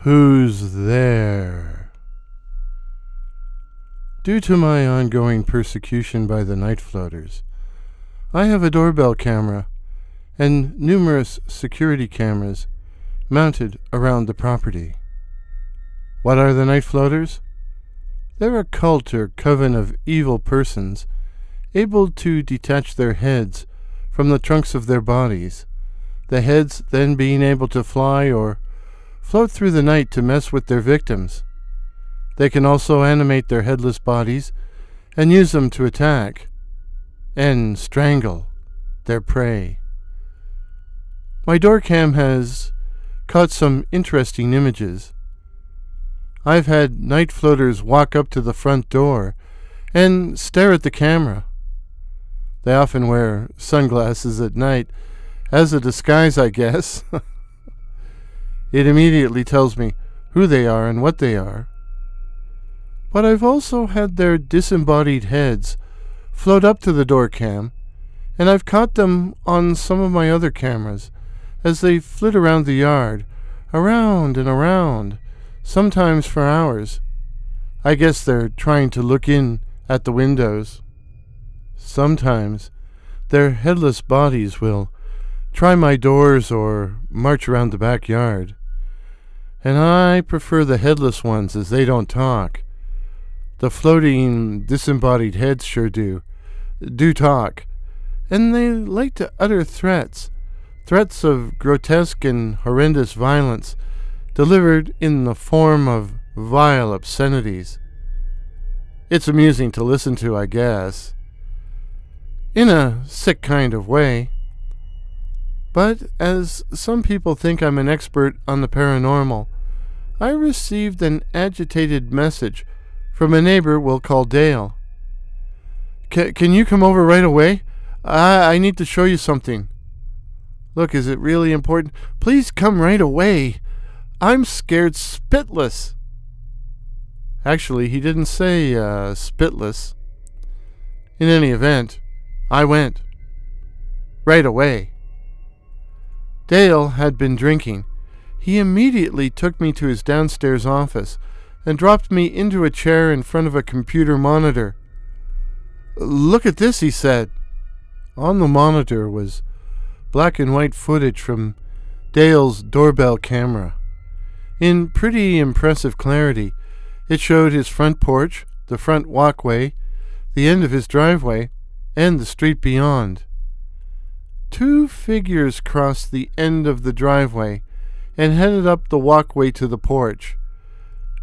Who's there? Due to my ongoing persecution by the night floaters, I have a doorbell camera and numerous security cameras mounted around the property. What are the night floaters? They're a cult or coven of evil persons able to detach their heads from the trunks of their bodies, the heads then being able to fly or float through the night to mess with their victims. They can also animate their headless bodies and use them to attack and strangle their prey. My Doorcam has caught some interesting images. I've had night floaters walk up to the front door and stare at the camera. They often wear sunglasses at night as a disguise, I guess. It immediately tells me who they are and what they are. But I've also had their disembodied heads float up to the Doorcam, and I've caught them on some of my other cameras as they flit around the yard, around and around, sometimes for hours. I guess they're trying to look in at the windows. Sometimes their headless bodies will try my doors or march around the backyard. And I prefer the headless ones as they don't talk. The floating, disembodied heads sure do talk. And they like to utter threats of grotesque and horrendous violence delivered in the form of vile obscenities. It's amusing to listen to, I guess. In a sick kind of way. But as some people think I'm an expert on the paranormal, I received an agitated message from a neighbor we'll call Dale. Can you come over right away? I need to show you something. Look, is it really important? Please come right away. I'm scared spitless. Actually, he didn't say spitless. In any event, I went. Right away. Dale had been drinking. He immediately took me to his downstairs office and dropped me into a chair in front of a computer monitor. Look at this, he said. On the monitor was black and white footage from Dale's doorbell camera. In pretty impressive clarity, it showed his front porch, the front walkway, the end of his driveway, and the street beyond. 2 figures crossed the end of the driveway and headed up the walkway to the porch.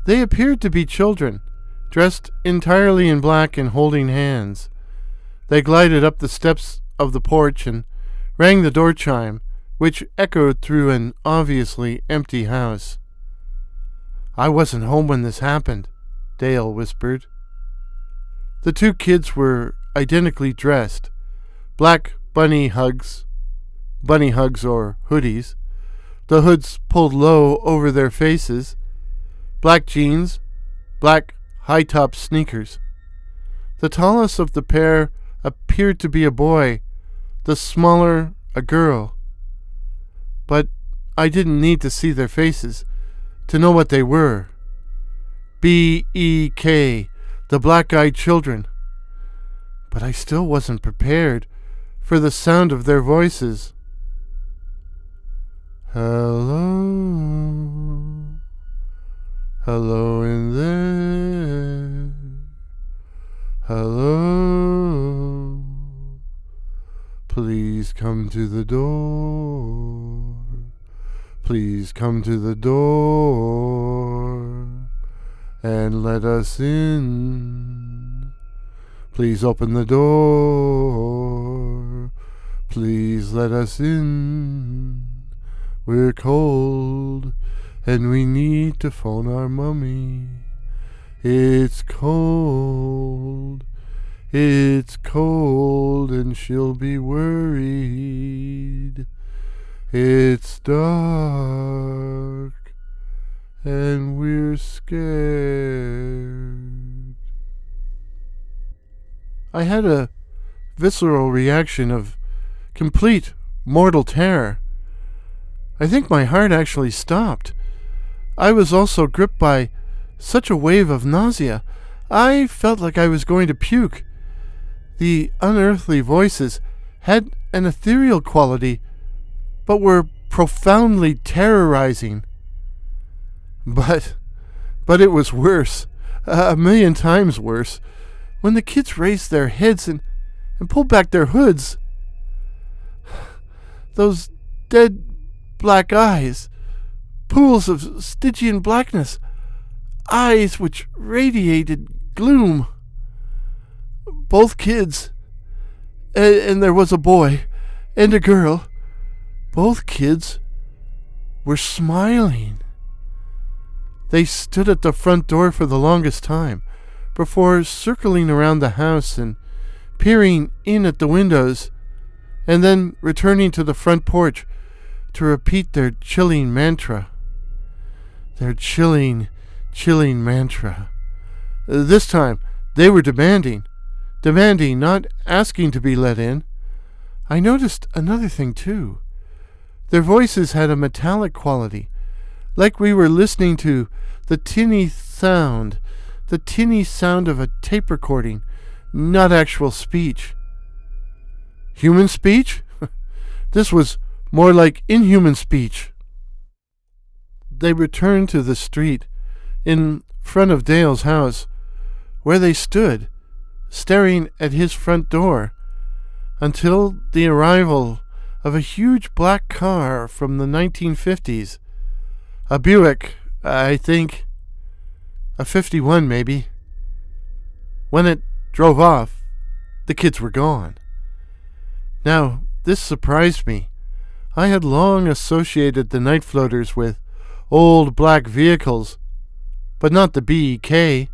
They appeared to be children, dressed entirely in black and holding hands. They glided up the steps of the porch and rang the door chime, which echoed through an obviously empty house. I wasn't home when this happened, Dale whispered. The 2 kids were identically dressed, black bunny hugs or hoodies, the hoods pulled low over their faces, black jeans, black high-top sneakers. The tallest of the pair appeared to be a boy, the smaller a girl. But I didn't need to see their faces to know what they were. BEK, the black-eyed children. But I still wasn't prepared for the sound of their voices. Hello. Hello in there. Hello. Please come to the door. Please come to the door and let us in. Please open the door. Please let us in. We're cold and we need to phone our mummy. It's cold. It's cold and she'll be worried. It's dark and we're scared. I had a visceral reaction of complete mortal terror. I think my heart actually stopped. I was also gripped by such a wave of nausea. I felt like I was going to puke. The unearthly voices had an ethereal quality, but were profoundly terrorizing. But it was worse, a million times worse, when the kids raised their heads and pulled back their hoods. Those dead black eyes, pools of Stygian blackness, eyes which radiated gloom. Both kids, and there was a boy and a girl, both kids were smiling. They stood at the front door for the longest time, before circling around the house and peering in at the windows, and then returning to the front porch to repeat their chilling mantra. Their chilling mantra. This time, they were demanding, not asking to be let in. I noticed another thing, too. Their voices had a metallic quality, like we were listening to the tinny sound of a tape recording, not actual speech. Human speech? This was more like inhuman speech. They returned to the street in front of Dale's house, where they stood, staring at his front door, until the arrival of a huge black car from the 1950s. A Buick, I think. A 51, maybe. When it drove off, the kids were gone. Now, this surprised me. I had long associated the night floaters with old black vehicles, but not the BEK.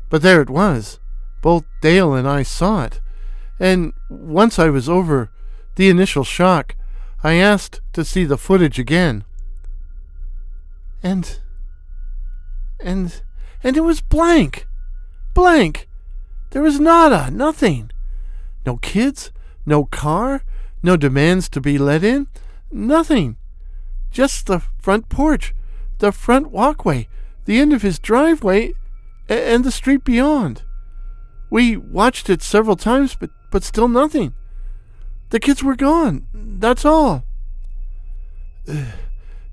But there it was. Both Dale and I saw it. And once I was over the initial shock, I asked to see the footage again. And it was blank. Blank. There was nothing. No kids, no car, no demands to be let in, nothing. Just the front porch, the front walkway, the end of his driveway, and the street beyond. We watched it several times, but still nothing. The kids were gone. That's all.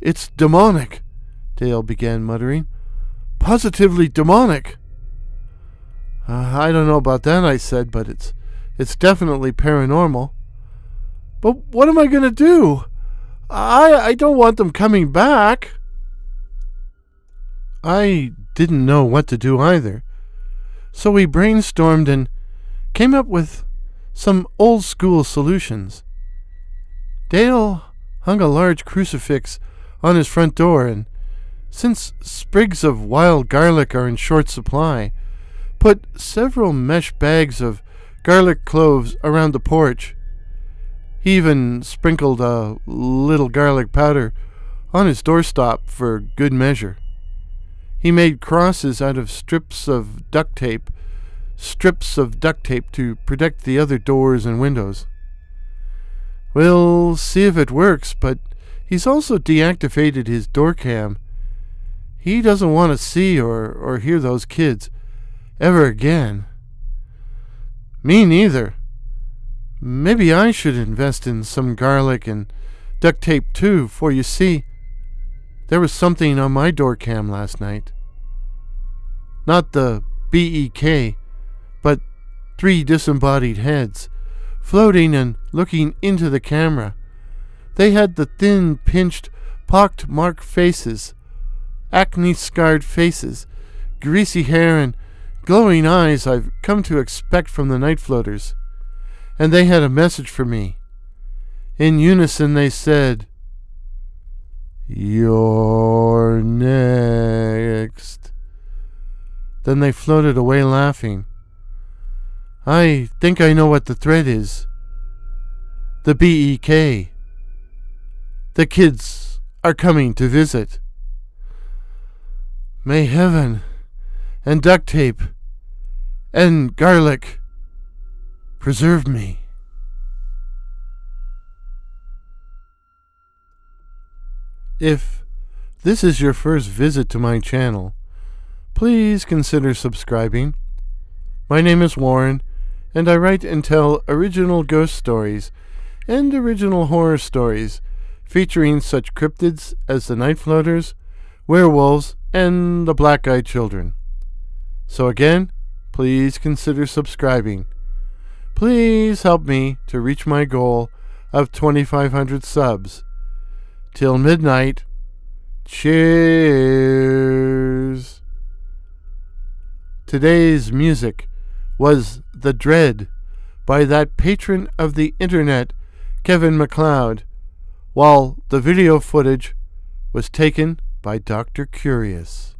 It's demonic, Dale began muttering. Positively demonic. I don't know about that, I said, but it's definitely paranormal. But what am I going to do? I don't want them coming back. I didn't know what to do either. So we brainstormed and came up with some old-school solutions. Dale hung a large crucifix on his front door and, since sprigs of wild garlic are in short supply, put several mesh bags of garlic cloves around the porch. He even sprinkled a little garlic powder on his doorstop for good measure. He made crosses out of strips of duct tape to protect the other doors and windows. We'll see if it works, but he's also deactivated his Doorcam. He doesn't want to see or hear those kids ever again. Me neither. Maybe I should invest in some garlic and duct tape too, for you see, there was something on my Doorcam last night. Not the BEK, but 3 disembodied heads, floating and looking into the camera. They had the thin, pinched, pock-marked faces, acne-scarred faces, greasy hair, and glowing eyes I've come to expect from the night floaters. And they had a message for me. In unison they said, "You're next." Then they floated away laughing. I think I know what the threat is. The BEK. The kids are coming to visit. May heaven and duct tape and garlic preserve me. If this is your first visit to my channel, please consider subscribing. My name is Warren, and I write and tell original ghost stories and original horror stories featuring such cryptids as the night floaters, werewolves, and the black-eyed children. So again, please consider subscribing. Please help me to reach my goal of 2,500 subs. Till midnight, cheers! Today's music was The Dread by that patron of the internet, Kevin MacLeod, while the video footage was taken by Dr. Curious.